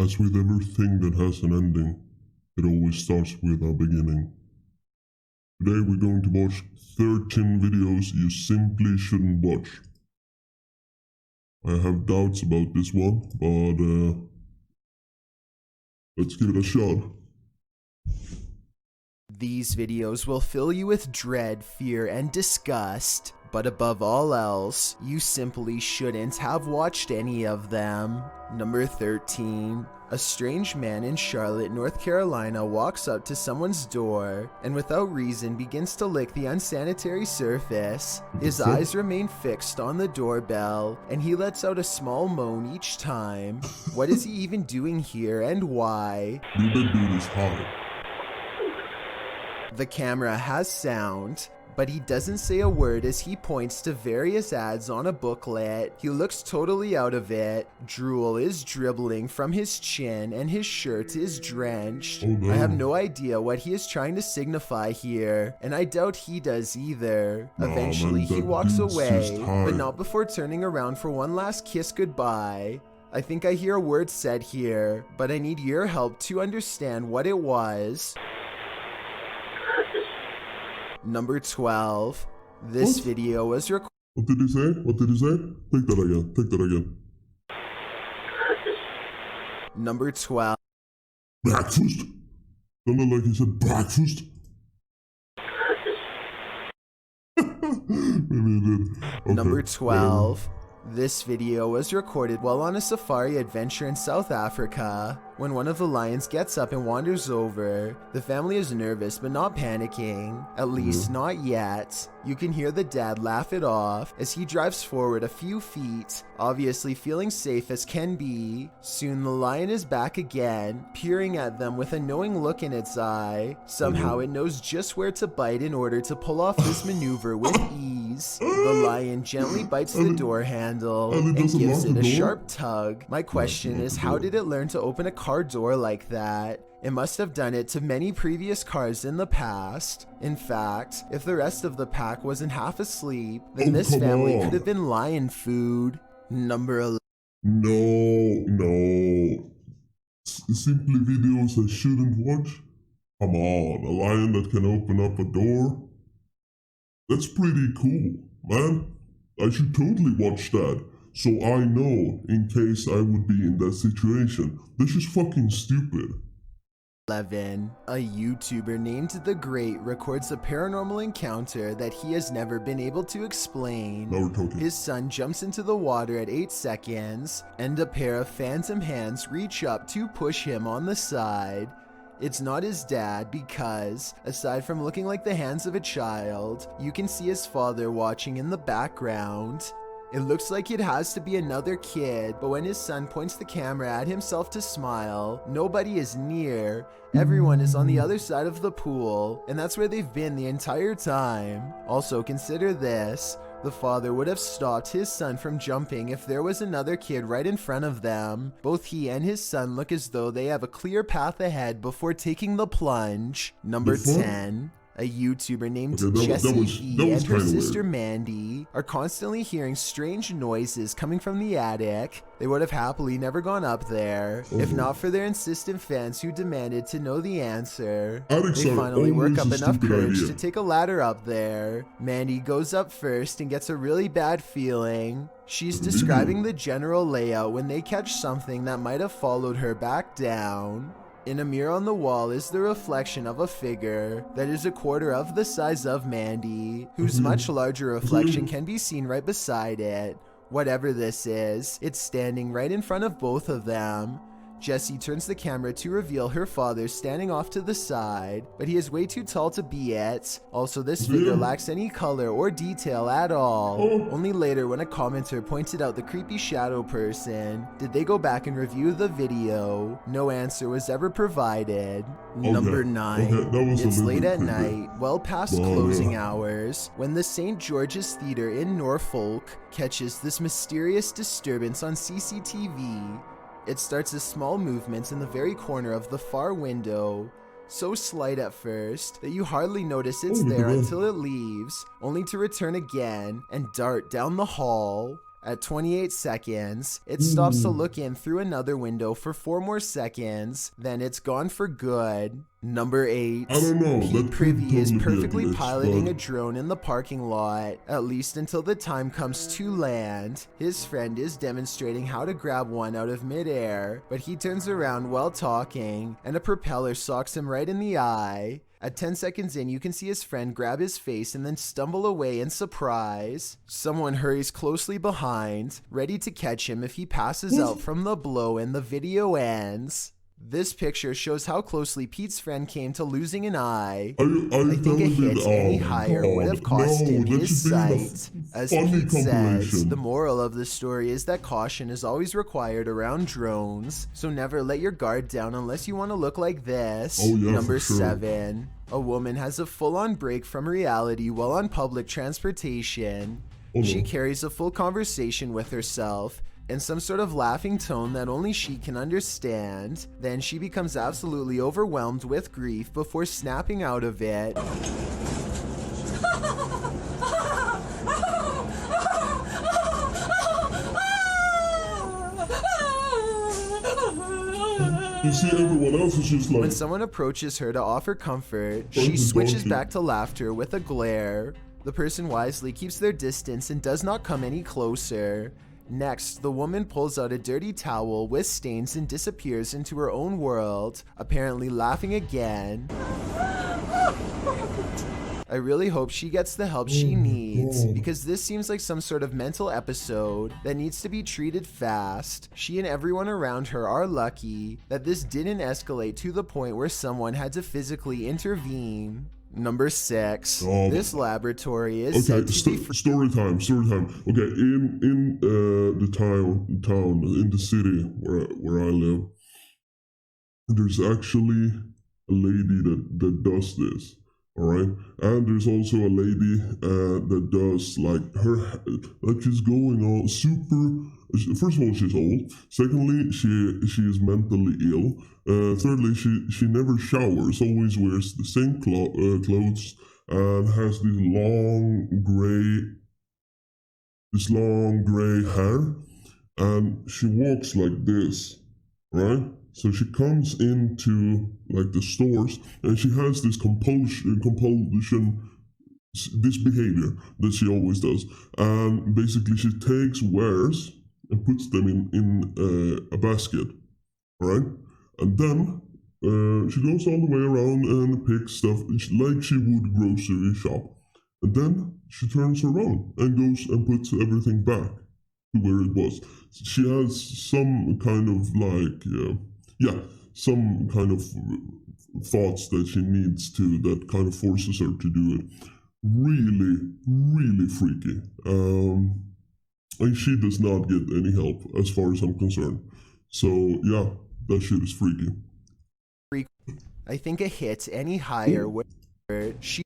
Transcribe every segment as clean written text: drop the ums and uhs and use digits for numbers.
As with everything that has an ending, it always starts with a beginning. Today we're going to watch 13 videos you simply shouldn't watch. I have doubts about this one, but let's give it a shot. These videos will fill you with dread, fear, and disgust, but above all else, you simply shouldn't have watched any of them. Number 13. A strange man in Charlotte, North Carolina walks up to someone's door and without reason begins to lick the unsanitary surface. His eyes remain fixed on the doorbell and he lets out a small moan each time. What is he even doing here and why? Dude, that dude is high. The camera has sound, but he doesn't say a word as he points to various ads on a booklet. He looks totally out of it. Drool is dribbling from his chin and his shirt is drenched. Oh, no. I have no idea what he is trying to signify here, and I doubt he does either. Nah, Eventually man, he that walks dude's away, just high. but not before turning around for one last kiss goodbye. I think I hear a word said here, but I need your help to understand what it was. Number 12. This What? video was recorded. What did he say? What did he say? Take that again. Take that again. Number 12. Breakfast? Sounded like he said breakfast. Maybe he did. Okay, Number whatever. 12. This video was recorded while on a safari adventure in South Africa. When one of the lions gets up and wanders over, the family is nervous but not panicking, at least not yet. You can hear the dad laugh it off as he drives forward a few feet, obviously feeling safe as can be. Soon the lion is back again, peering at them with a knowing look in its eye. Somehow it knows just where to bite in order to pull off this maneuver with ease. The lion gently bites the door handle and it and doesn't gives lock it the a door? sharp tug. My question lock is, the how door. did it learn to open a car door like that? It must have done it to many previous cars in the past. In fact, if the rest of the pack wasn't half asleep, then Oh, this come family on. could have been lion food. Number 11. No. Simply videos I shouldn't watch? Come on, a lion that can open up a door? That's pretty cool, man. I should totally watch that. So I know, in case I would be in that situation. This is fucking stupid. 11. A YouTuber named The Great records a paranormal encounter that he has never been able to explain. Now we're talking. His son jumps into the water at 8 seconds, and a pair of phantom hands reach up to push him on the side. It's not his dad because, aside from looking like the hands of a child, you can see his father watching in the background. It looks like it has to be another kid, but when his son points the camera at himself to smile, nobody is near. Everyone is on the other side of the pool, and that's where they've been the entire time. Also, consider this. The father would have stopped his son from jumping if there was another kid right in front of them. Both he and his son look as though they have a clear path ahead before taking the plunge. Number The fuck? 10. A YouTuber named Okay, that Jessie was E and her kinda sister weird. Mandy are constantly hearing strange noises coming from the attic. They would have happily never gone up there, if not for their insistent fans who demanded to know the answer. Attics They are finally work always up a enough stupid courage idea. to take a ladder up there. Mandy goes up first and gets a really bad feeling. She's What do you describing do? the general layout when they catch something that might have followed her back down. In a mirror on the wall is the reflection of a figure that is a quarter of the size of Mandy, whose much larger reflection can be seen right beside it. Whatever this is, it's standing right in front of both of them. Jessie turns the camera to reveal her father standing off to the side, but he is way too tall to be it. Also, this figure lacks any color or detail at all. Only later, when a commenter pointed out the creepy shadow person, did they go back and review the video. No answer was ever provided. Number 9. Okay, that was a It's little late bit at creepy. night, well past Wow, closing yeah. hours, when the St. George's Theatre in Norfolk catches this mysterious disturbance on CCTV. It starts as small movements in the very corner of the far window, so slight at first that you hardly notice it's Oh, look at there that. until it leaves, only to return again and dart down the hall. At 28 seconds, it stops to look in through another window for 4 more seconds, then it's gone for good. Number 8. I don't know. Pete That could Privy is totally be a perfectly glitch, piloting but a drone in the parking lot, at least until the time comes to land. His friend is demonstrating how to grab one out of midair, but he turns around while talking, and a propeller socks him right in the eye. At 10 seconds in, you can see his friend grab his face and then stumble away in surprise. Someone hurries closely behind, ready to catch him if he passes out from the blow, and the video ends. This picture shows how closely Pete's friend came to losing an eye. are you I think a telling me hit that? any Oh my higher would have God. cost No, him that his should be in a sight. As funny Pete says, compilation. the moral of the story is that caution is always required around drones, so never let your guard down unless you want to look like this. Oh, yeah, Number for sure. 7. A woman has a full-on break from reality while on public transportation. Oh, no. She carries a full conversation with herself in some sort of laughing tone that only she can understand. Then she becomes absolutely overwhelmed with grief before snapping out of it. You see, everyone else is just like, When someone approaches her to offer comfort, Oh, she the switches donkey. back to laughter with a glare. The person wisely keeps their distance and does not come any closer. Next, the woman pulls out a dirty towel with stains and disappears into her own world, apparently laughing again. I really hope she gets the help she needs, because this seems like some sort of mental episode that needs to be treated fast. She and everyone around her are lucky that this didn't escalate to the point where someone had to physically intervene. Number 6. This laboratory is said okay, to be story time. Okay, in the town, in the city where I live, there's actually a lady that does this. All right, and there's also a lady that does like she's going on super. First of all, she's old. Secondly, she is mentally ill. Thirdly, she never showers. Always wears the same clothes and has this long gray hair, and she walks like this, right? So she comes into like the stores and she has this compulsion, this behavior that she always does. And basically she takes wares and puts them in a basket, right? And then she goes all the way around and picks stuff like she would grocery shop. And then she turns around and goes and puts everything back to where it was. She has some kind of like... some kind of thoughts that she needs to, that kind of forces her to do it. Really, really freaky. And she does not get any help as far as I'm concerned. So yeah, that shit is freaky. I think a hit any higher would hurt. She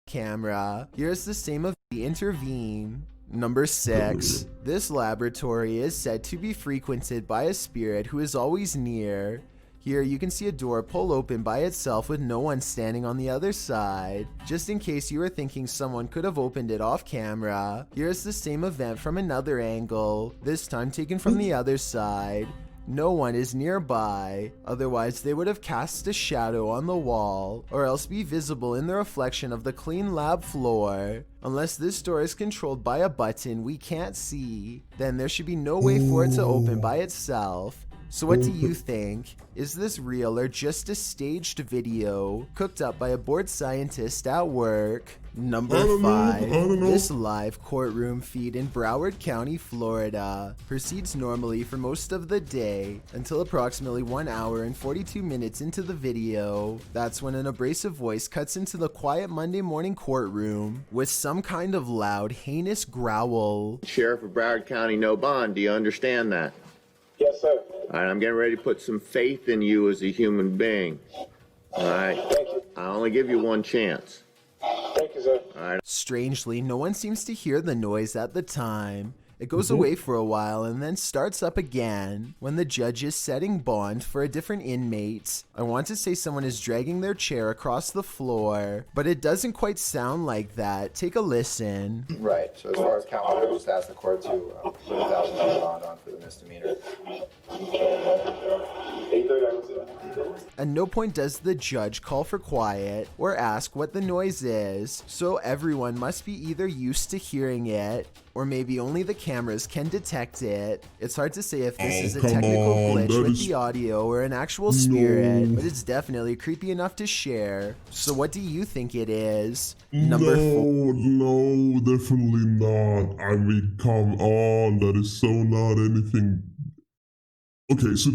camera. Here's the same of the intervene. Number 6. This laboratory is said to be frequented by a spirit who is always near. Here you can see a door pull open by itself with no one standing on the other side. Just in case you were thinking someone could have opened it off camera, here's the same event from another angle, this time taken from the other side. No one is nearby, otherwise they would have cast a shadow on the wall, or else be visible in the reflection of the clean lab floor. Unless this door is controlled by a button we can't see, then there should be no way for it to open by itself. So what do you think? Is this real or just a staged video cooked up by a bored scientist at work? Number 5. This live courtroom feed in Broward County, Florida proceeds normally for most of the day until approximately 1 hour and 42 minutes into the video. That's when an abrasive voice cuts into the quiet Monday morning courtroom with some kind of loud, heinous growl. Sheriff of Broward County, no bond. Do you understand that? Yes, sir. All right, I'm getting ready to put some faith in you as a human being. All right? Thank you. I only give you one chance. Thank you, sir. All right. Strangely, no one seems to hear the noise at the time. It goes away for a while and then starts up again when the judge is setting bond for a different inmate. I want to say someone is dragging their chair across the floor, but it doesn't quite sound like that. Take a listen. Right, so as far as count one, I would just ask the court to put $1,000 bond on for the misdemeanor. At no point does the judge call for quiet or ask what the noise is, so everyone must be either used to hearing it or maybe only the cameras can detect it. It's hard to say if this is a technical glitch with the audio or an actual spirit, but it's definitely creepy enough to share. So what do you think it is? Number 4. No, definitely not. I mean, come on, that is so not anything. Okay, so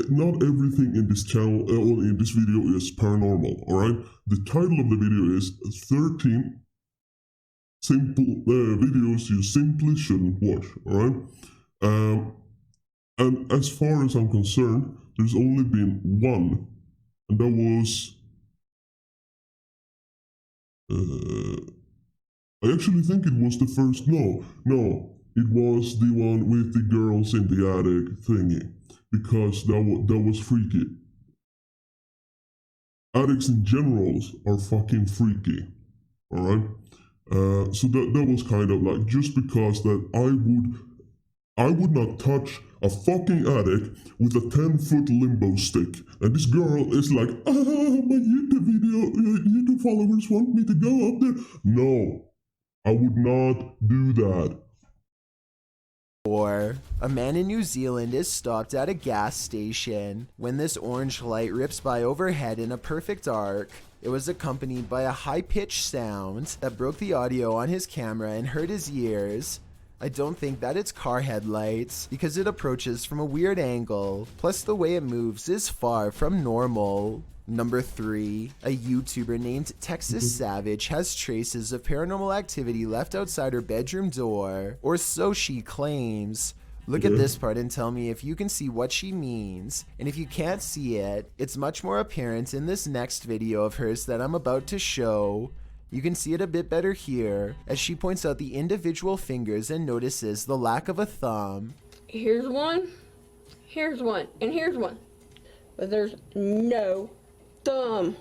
not everything in this channel, or in this video is paranormal, alright? The title of the video is 13 simple videos you simply shouldn't watch, alright? And as far as I'm concerned, there's only been one, and that was... I actually think it was the first... No, it was the one with the girls in the attic thingy. Because that was freaky. Addicts in general are fucking freaky. Alright? So that was kind of like, just because that I would not touch a fucking addict with a 10-foot limbo stick. And this girl is like, my YouTube followers want me to go up there. No, I would not do that. A man in New Zealand is stopped at a gas station when this orange light rips by overhead in a perfect arc. It was accompanied by a high-pitched sound that broke the audio on his camera and hurt his ears. I don't think that it's car headlights because it approaches from a weird angle, plus the way it moves is far from normal. Number 3, a YouTuber named Texas Savage has traces of paranormal activity left outside her bedroom door, or so she claims. Look at this part and tell me if you can see what she means, and if you can't see it, it's much more apparent in this next video of hers that I'm about to show. You can see it a bit better here, as she points out the individual fingers and notices the lack of a thumb. Here's one, and here's one, but there's no thumb.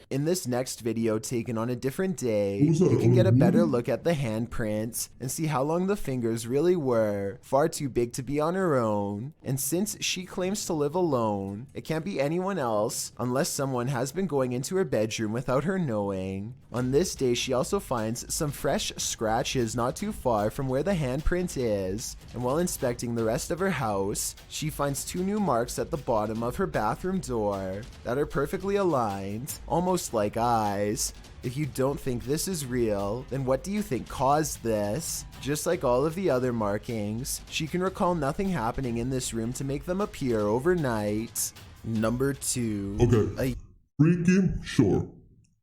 In this next video taken on a different day, you can get a better look at the handprints and see how long the fingers really were, far too big to be on her own. And since she claims to live alone, it can't be anyone else unless someone has been going into her bedroom without her knowing. On this day, she also finds some fresh scratches not too far from where the handprint is, and while inspecting the rest of her house, she finds 2 new marks at the bottom of her bathroom door that are perfectly aligned, almost like eyes. If you don't think this is real, then what do you think caused this? Just like all of the other markings, she can recall nothing happening in this room to make them appear overnight. Number 2. Okay. Freaky? Sure.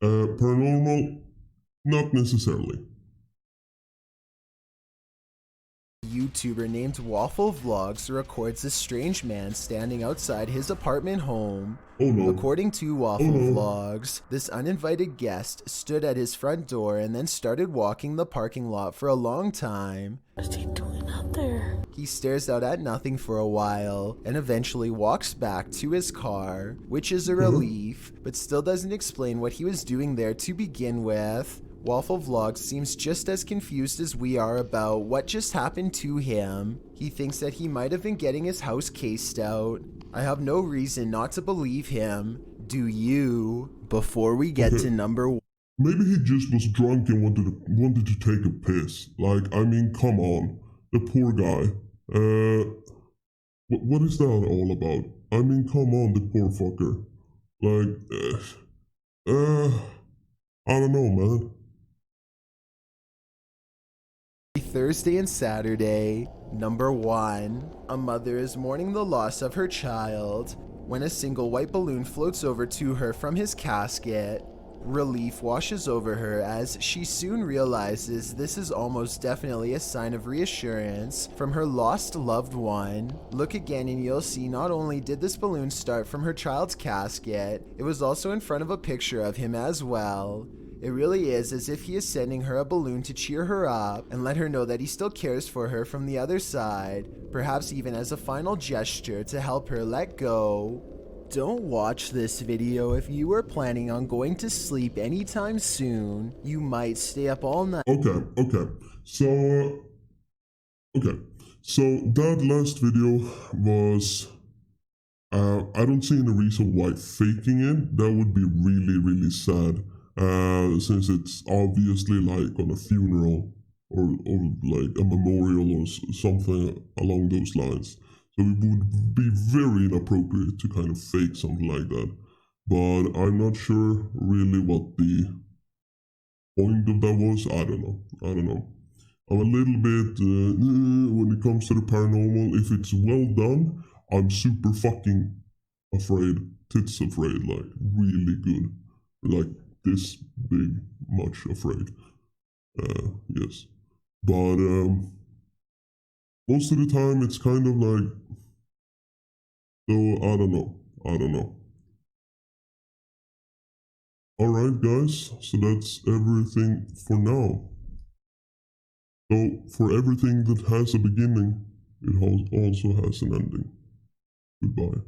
Paranormal? Not necessarily. YouTuber named Waffle Vlogs records a strange man standing outside his apartment home. Oh no. According to Waffle Vlogs, this uninvited guest stood at his front door and then started walking the parking lot for a long time. What's he doing out there? He stares out at nothing for a while and eventually walks back to his car, which is a relief, but still doesn't explain what he was doing there to begin with. Waffle Vlogs seems just as confused as we are about what just happened to him. He thinks that he might have been getting his house cased out. I have no reason not to believe him. Do you? Before we get to number 1. Maybe he just was drunk and wanted to take a piss. Like, I mean, come on. The poor guy. What is that all about? I mean, come on, the poor fucker. Like, I don't know, man. Thursday and Saturday. Number 1. A mother is mourning the loss of her child when a single white balloon floats over to her from his casket. Relief washes over her as she soon realizes this is almost definitely a sign of reassurance from her lost loved one. Look again and you'll see not only did this balloon start from her child's casket, it was also in front of a picture of him as well. It really is as if he is sending her a balloon to cheer her up and let her know that he still cares for her from the other side, perhaps even as a final gesture to help her let go. Don't watch this video if you are planning on going to sleep anytime soon. You might stay up all night. Okay. So that last video was, I don't see any reason why faking it. That would be really sad, since it's obviously like on a funeral or like a memorial or something along those lines. So it would be very inappropriate to kind of fake something like that. But I'm not sure really what the point of that was. I don't know. I'm a little bit, when it comes to the paranormal, if it's well done, I'm super fucking afraid, tits afraid, like really good. Like this big, much afraid. Yes. But most of the time it's kind of like, so I don't know. Alright guys, so that's everything for now. So for everything that has a beginning, it also has an ending. Goodbye.